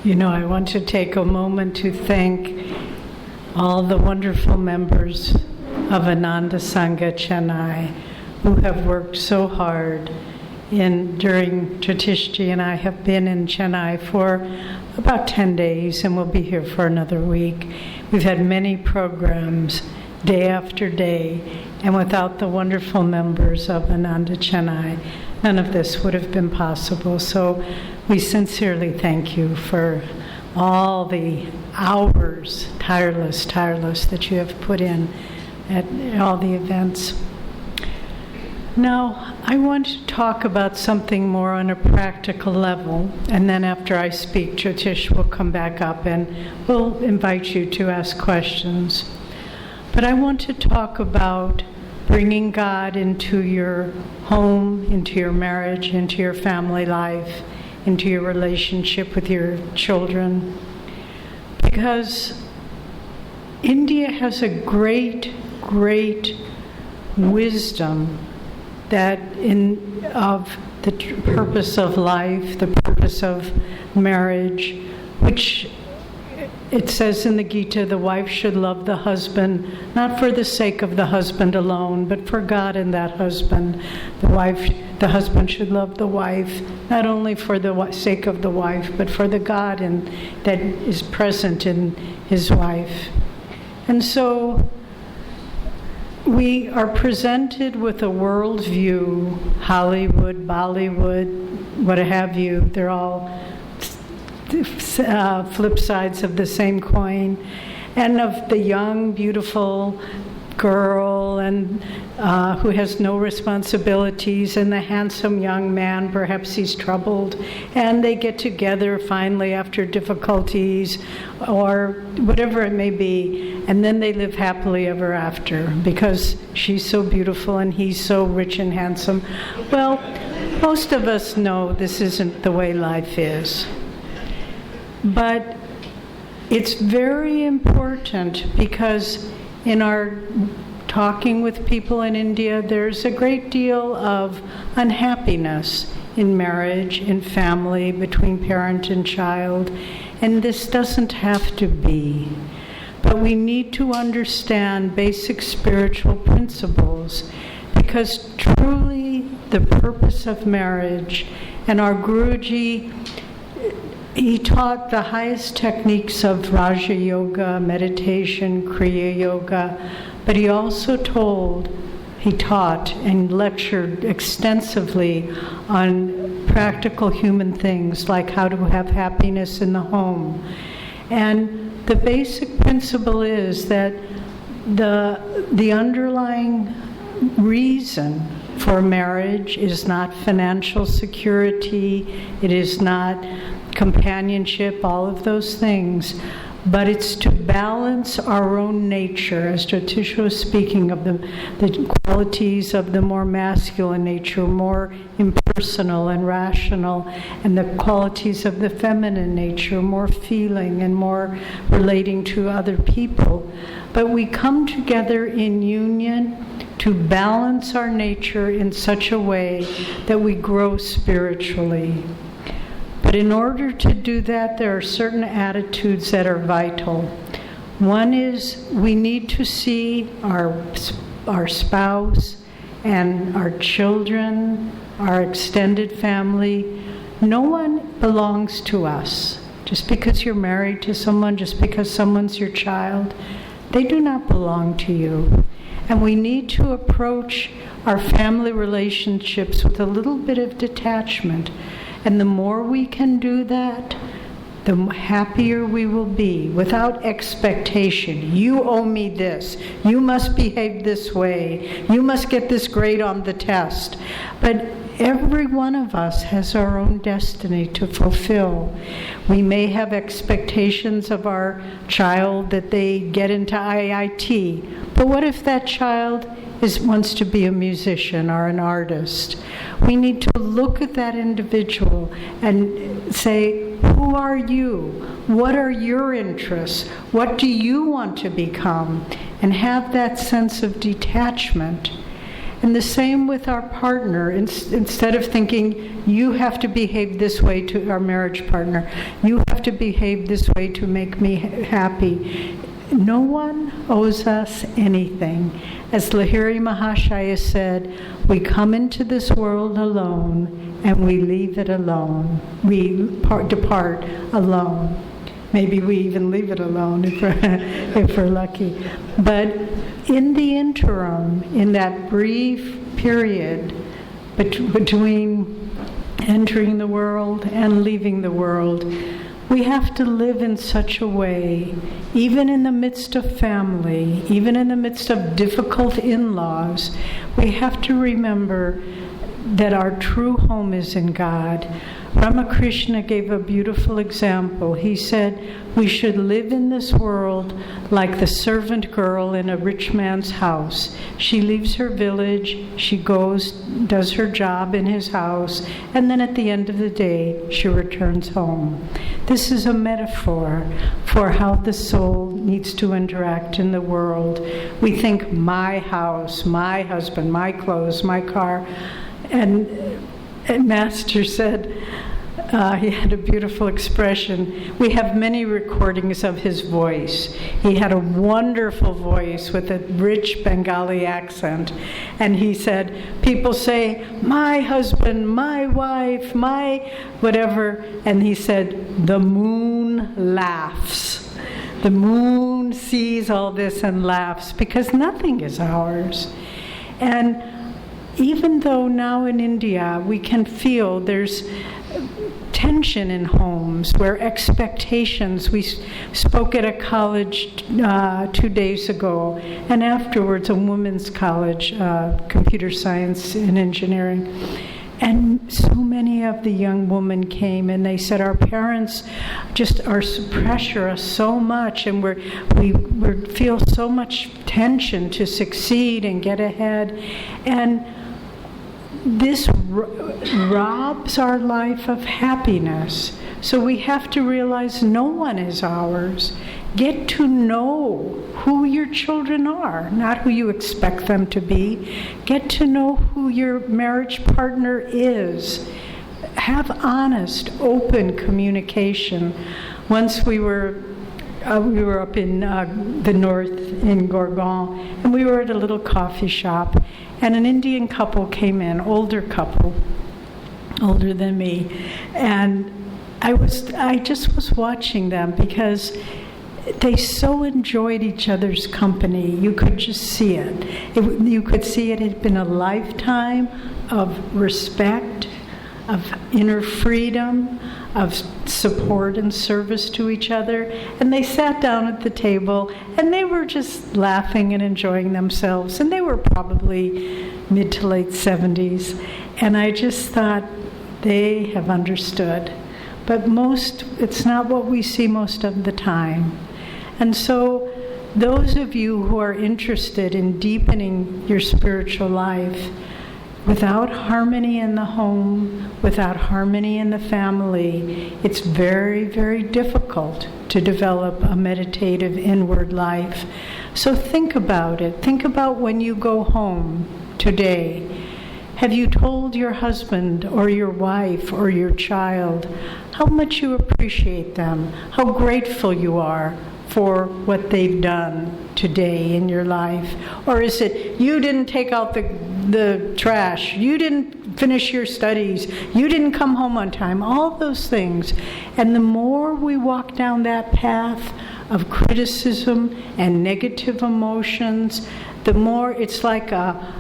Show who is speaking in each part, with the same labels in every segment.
Speaker 1: I want to take a moment to thank all the wonderful members of Ananda Sangha Chennai who have worked so hard during Jyotishji and I have been in Chennai for about 10 days and we'll be here for another week. We've had many programs day after day, and without the wonderful members of Ananda Chennai, none of this would have been possible. So we sincerely thank you for all the hours, tireless, that you have put in at all the events. Now, I want to talk about something more on a practical level, and then after I speak, Jyotish will come back up and we'll invite you to ask questions. But I want to talk about bringing God into your home, into your marriage, into your family life, into your relationship with your children. Because India has a great wisdom of the purpose of life, the purpose of marriage, which it says in the Gita, the wife should love the husband, not for the sake of the husband alone, but for God and that husband. The husband should love the wife, not only for the sake of the wife, but for the God that is present in his wife. And so we are presented with a worldview, Hollywood, Bollywood, what have you. They're all flip sides of the same coin, and of the young, beautiful girl and who has no responsibilities, and the handsome young man, perhaps he's troubled, and they get together finally after difficulties or whatever it may be, and then they live happily ever after because she's so beautiful and he's so rich and handsome. Well, most of us know this isn't the way life is. But it's very important because in our talking with people in India, there's a great deal of unhappiness in marriage, in family, between parent and child, and this doesn't have to be. But we need to understand basic spiritual principles because truly the purpose of marriage, and our Guruji, he taught the highest techniques of Raja Yoga, meditation, Kriya Yoga, but he also taught and lectured extensively on practical human things like how to have happiness in the home. And the basic principle is that the underlying reason for marriage is not financial security, it is not companionship, all of those things, but it's to balance our own nature, as Jyotish was speaking of the qualities of the more masculine nature, more impersonal and rational, and the qualities of the feminine nature, more feeling and more relating to other people. But we come together in union to balance our nature in such a way that we grow spiritually. But in order to do that, there are certain attitudes that are vital. One is we need to see our spouse and our children, our extended family. No one belongs to us. Just because you're married to someone, just because someone's your child, they do not belong to you. And we need to approach our family relationships with a little bit of detachment. And the more we can do that, the happier we will be, without expectation. You owe me this. You must behave this way. You must get this grade on the test. But every one of us has our own destiny to fulfill. We may have expectations of our child that they get into IIT, but what if that child wants to be a musician or an artist? We need to look at that individual and say, who are you? What are your interests? What do you want to become? And have that sense of detachment. And the same with our partner. Instead of thinking, you have to behave this way to our marriage partner, you have to behave this way to make me happy. No one owes us anything. As Lahiri Mahashaya said, we come into this world alone and we leave it alone. We depart alone. Maybe we even leave it alone if we're lucky. But in the interim, in that brief period between entering the world and leaving the world, we have to live in such a way, even in the midst of family, even in the midst of difficult in-laws, we have to remember that our true home is in God. Ramakrishna gave a beautiful example. He said, we should live in this world like the servant girl in a rich man's house. She leaves her village, she goes, does her job in his house, and then at the end of the day, she returns home. This is a metaphor for how the soul needs to interact in the world. We think, my house, my husband, my clothes, my car. And Master said, he had a beautiful expression. We have many recordings of his voice. He had a wonderful voice with a rich Bengali accent. And he said, people say, my husband, my wife, my whatever. And he said, the moon laughs. The moon sees all this and laughs because nothing is ours. And even though now in India we can feel there's tension in homes where expectations, we spoke at a college 2 days ago, and afterwards a women's college, computer science and engineering, and so many of the young women came and they said, our parents just pressure us so much, and we feel so much tension to succeed and get ahead, and this robs our life of happiness. So we have to realize no one is ours. Get to know who your children are, not who you expect them to be. Get to know who your marriage partner is. Have honest, open communication. Once we were up in the north in Gurgaon, and we were at a little coffee shop, and an Indian couple came in, older couple, older than me, and I just was watching them because they so enjoyed each other's company. You could just see it. You could see it had been a lifetime of respect, of inner freedom, of support and service to each other. And they sat down at the table and they were just laughing and enjoying themselves. And they were probably mid to late 70s. And I just thought, they have understood. But it's not what we see most of the time. And so those of you who are interested in deepening your spiritual life, without harmony in the home, without harmony in the family, it's very, very difficult to develop a meditative inward life. So think about it. Think about when you go home today. Have you told your husband or your wife or your child how much you appreciate them, how grateful you are for what they've done today in your life? Or is it, you didn't take out the trash, you didn't finish your studies, you didn't come home on time, all those things. And the more we walk down that path of criticism and negative emotions, the more it's like a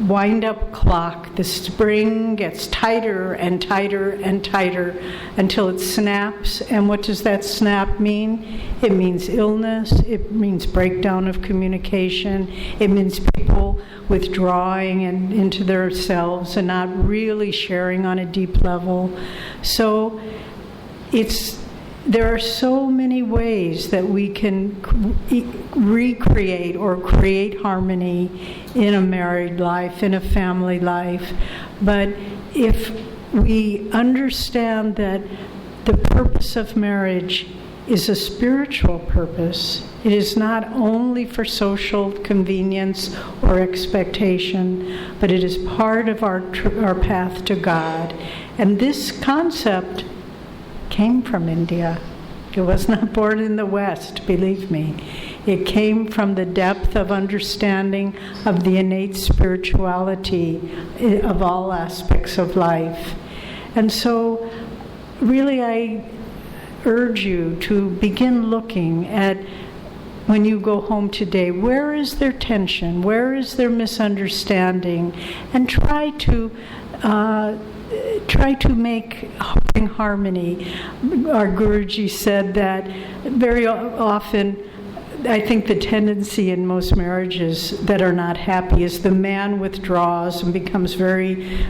Speaker 1: wind-up clock. The spring gets tighter and tighter and tighter until it snaps. And what does that snap mean? It means illness. It means breakdown of communication. It means people withdrawing into themselves and not really sharing on a deep level. So there are so many ways that we can recreate or create harmony in a married life, in a family life. But if we understand that the purpose of marriage is a spiritual purpose. It is not only for social convenience or expectation, but it is part of our path to God. And this concept came from India. It was not born in the West, believe me. It came from the depth of understanding of the innate spirituality of all aspects of life. And so, really, I urge you to begin looking at, when you go home today, where is there tension? Where is there misunderstanding? And try to make in harmony. Our Guruji said that very often, I think the tendency in most marriages that are not happy is the man withdraws and becomes very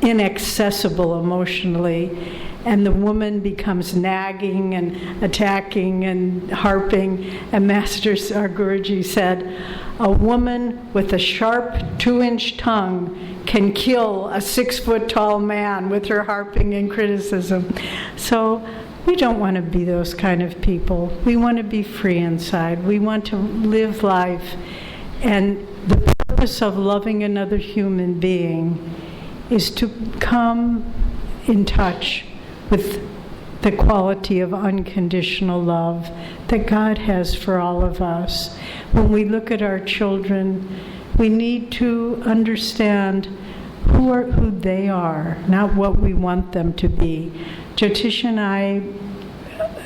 Speaker 1: inaccessible emotionally, and the woman becomes nagging and attacking and harping. And Masters, our Guruji said, a woman with a sharp 2-inch tongue can kill a 6-foot-tall man with her harping and criticism. So we don't want to be those kind of people. We want to be free inside. We want to live life. And the purpose of loving another human being is to come in touch with the quality of unconditional love that God has for all of us. When we look at our children, we need to understand who they are, not what we want them to be. Jyotish and I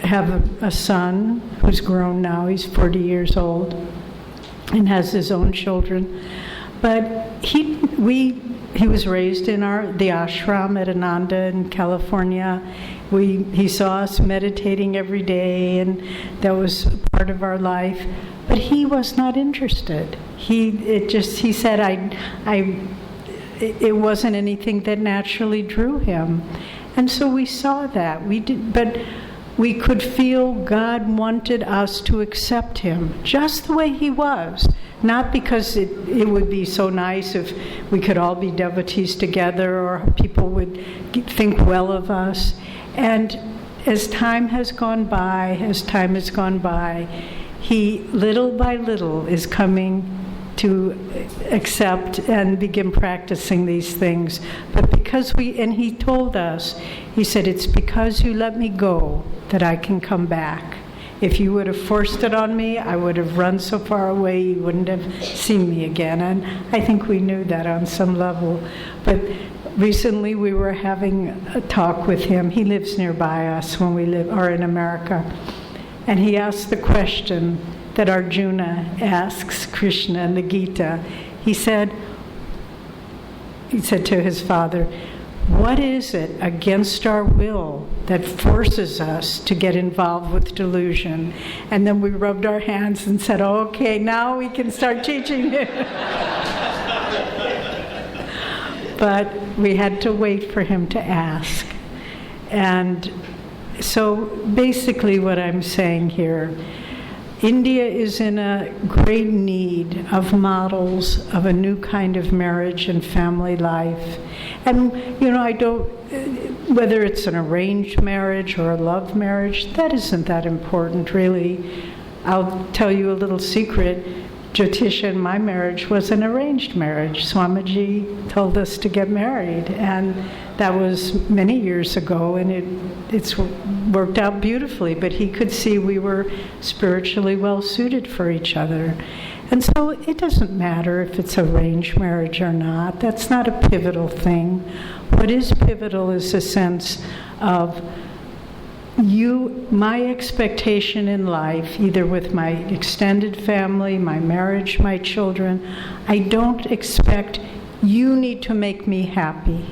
Speaker 1: have a son who's grown now. He's 40 years old and has his own children. But he was raised in the ashram at Ananda in California. He saw us meditating every day, and that was part of our life. But he was not interested. He said, it wasn't anything that naturally drew him. And so we saw that. But we could feel God wanted us to accept him just the way he was. Not because it would be so nice if we could all be devotees together or people would think well of us. And as time has gone by, he little by little is coming to accept and begin practicing these things. But and he told us, he said, it's because you let me go that I can come back. If you would have forced it on me, I would have run so far away you wouldn't have seen me again. And I think we knew that on some level. But recently we were having a talk with him. He lives nearby us when we are in America. And he asked the question that Arjuna asks Krishna in the Gita. He said to his father, what is it against our will that forces us to get involved with delusion? And then we rubbed our hands and said, okay, now we can start teaching him. But we had to wait for him to ask. And so basically what I'm saying here, India is in a great need of models of a new kind of marriage and family life. And, whether it's an arranged marriage or a love marriage, that isn't that important, really. I'll tell you a little secret. Jyotish and my marriage was an arranged marriage. Swamiji told us to get married, and that was many years ago, and it's worked out beautifully, but he could see we were spiritually well suited for each other. And so it doesn't matter if it's arranged marriage or not. That's not a pivotal thing. What is pivotal is a sense of my expectation in life, either with my extended family, my marriage, my children. I don't expect you need to make me happy.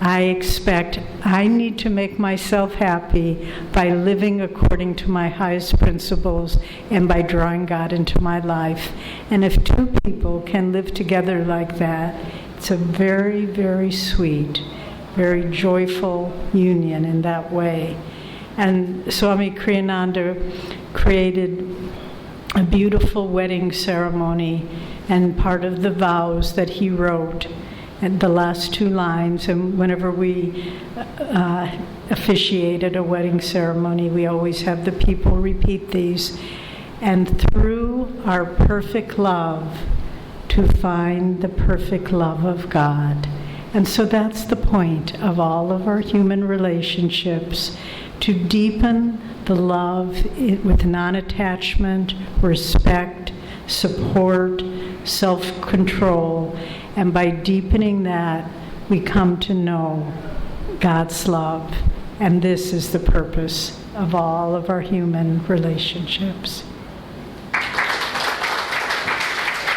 Speaker 1: I expect I need to make myself happy by living according to my highest principles and by drawing God into my life. And if two people can live together like that, it's a very, very sweet, very joyful union in that way. And Swami Kriyananda created a beautiful wedding ceremony, and part of the vows that he wrote and the last two lines. And whenever we officiate at a wedding ceremony, we always have the people repeat these. And through our perfect love, to find the perfect love of God. And so that's the point of all of our human relationships, to deepen the love with non-attachment, respect, support, self-control. And by deepening that, we come to know God's love. And this is the purpose of all of our human relationships.